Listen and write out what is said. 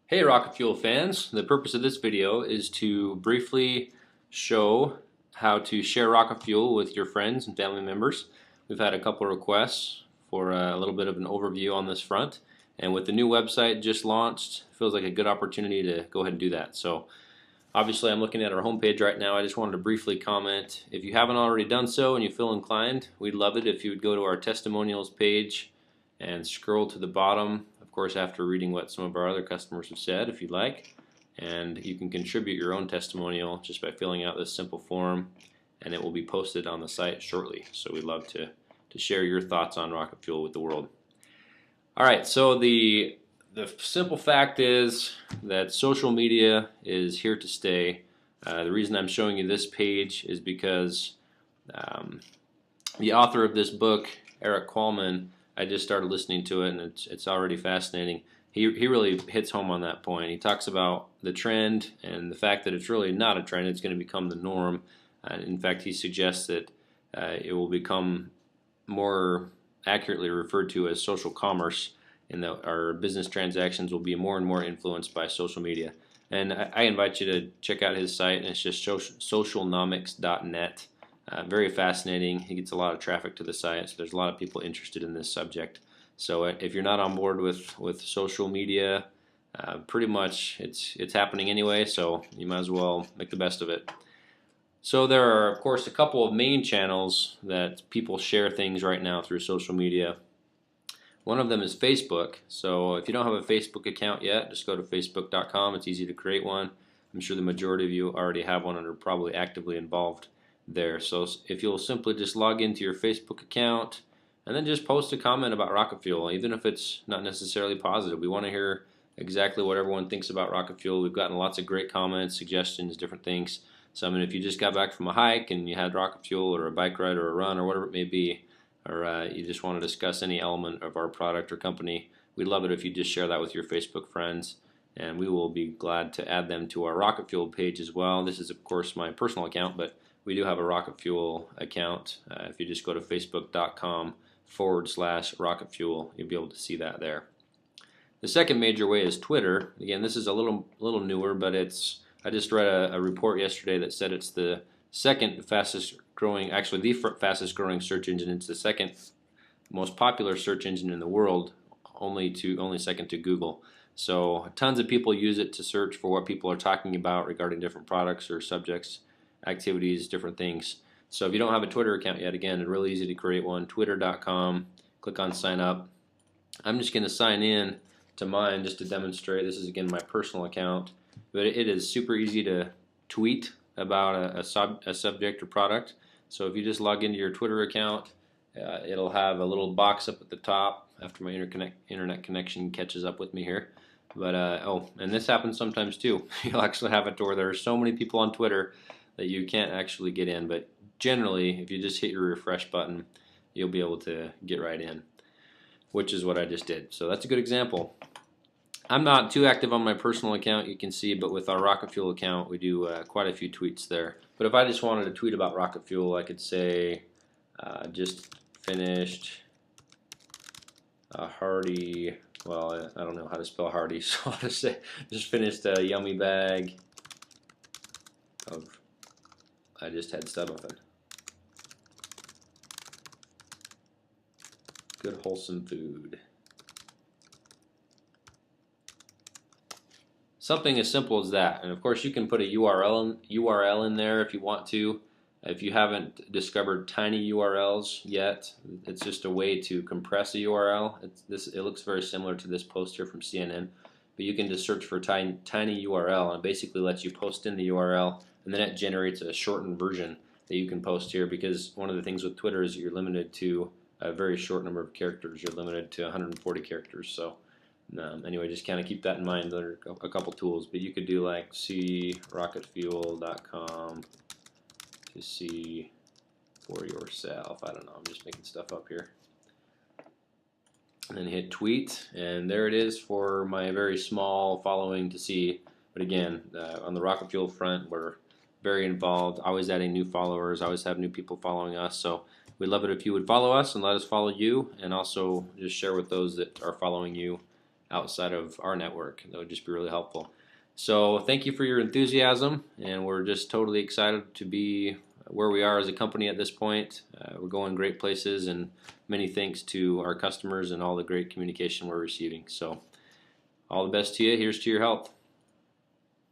Hey Rocket Fuel fans, the purpose of this video is to briefly show how to share Rocket Fuel with your friends and family members. We've had a couple of requests for a little bit of an overview on this front, and with the new website just launched, it feels like a good opportunity to go ahead and do that. So obviously I'm looking at our homepage right now. I just wanted to briefly comment. If you haven't already done so and you feel inclined, we'd love it if you would go to our testimonials page and scroll to the bottom, of course after reading what some of our other customers have said if you'd like, and you can contribute your own testimonial just by filling out this simple form, and it will be posted on the site shortly. So we'd love to share your thoughts on Rocket Fuel with the world. Alright, so the simple fact is that social media is here to stay. The reason I'm showing you this page is because the author of this book, Eric Qualman, I just started listening to it and it's already fascinating. He really hits home on that point. He talks about the trend and the fact that it's really not a trend, it's going to become the norm. In fact, he suggests that it will become more accurately referred to as social commerce, and that our business transactions will be more and more influenced by social media. And I invite you to check out his site, and it's just socialnomics.net. Very fascinating. He gets a lot of traffic to the site, so there's a lot of people interested in this subject. So if you're not on board with social media, pretty much it's happening anyway, so you might as well make the best of it. So there are, of course, a couple of main channels that people share things right now through social media. One of them is Facebook. So if you don't have a Facebook account yet, just go to facebook.com. It's easy to create one. I'm sure the majority of you already have one and are probably actively involved there. So if you'll simply just log into your Facebook account and then just post a comment about Rocket Fuel, even if it's not necessarily positive. We want to hear exactly what everyone thinks about Rocket Fuel. We've gotten lots of great comments, suggestions, different things. So I mean, if you just got back from a hike and you had Rocket Fuel or a bike ride or a run or whatever it may be, or you just want to discuss any element of our product or company, we'd love it if you just share that with your Facebook friends, and we will be glad to add them to our Rocket Fuel page as well. This is of course my personal account, but we do have a Rocket Fuel account. If you just go to facebook.com/Rocket Fuel, you'll be able to see that there. The second major way is Twitter. Again, this is a little newer, but I just read a report yesterday that said it's the second fastest growing, actually the fastest growing search engine. It's the second most popular search engine in the world, only second to Google. So tons of people use it to search for what people are talking about regarding different products or subjects, activities, different things. So if you don't have a Twitter account yet, again, it's really easy to create one. Twitter.com, click on sign up. I'm just going to sign in to mine just to demonstrate. This is again my personal account, but it is super easy to tweet about a subject or product. So if you just log into your Twitter account, it'll have a little box up at the top after my internet connection catches up with me here. But oh, and this happens sometimes too. You'll actually have it to where there are so many people on Twitter that you can't actually get in. But generally, if you just hit your refresh button, you'll be able to get right in, which is what I just did. So that's a good example. I'm not too active on my personal account, you can see, but with our Rocket Fuel account, we do quite a few tweets there. But if I just wanted to tweet about Rocket Fuel, I could say, just finished a hearty, well, I don't know how to spell hearty, so I'll just say, just finished a yummy bag of, I just had stuffing. Good wholesome food. Something as simple as that, and of course you can put a URL in there if you want to. If you haven't discovered tiny URLs yet, it's just a way to compress a URL. It looks very similar to this post here from CNN, but you can just search for tiny URL, and it basically lets you post in the URL, and then it generates a shortened version that you can post here. Because one of the things with Twitter is you're limited to a very short number of characters. You're limited to 140 characters. So. Anyway, just kind of keep that in mind. There are a couple tools, but you could do like rocketfuel.com to see for yourself. I don't know, I'm just making stuff up here. And then hit tweet, and there it is for my very small following to see. But again, on the Rocket Fuel front, we're very involved, always adding new followers, always have new people following us. So we'd love it if you would follow us and let us follow you, and also just share with those that are following you outside of our network. That would just be really helpful. So thank you for your enthusiasm, and we're just totally excited to be where we are as a company at this point. We're going great places, and many thanks to our customers and all the great communication we're receiving. So all the best to you. Here's to your health.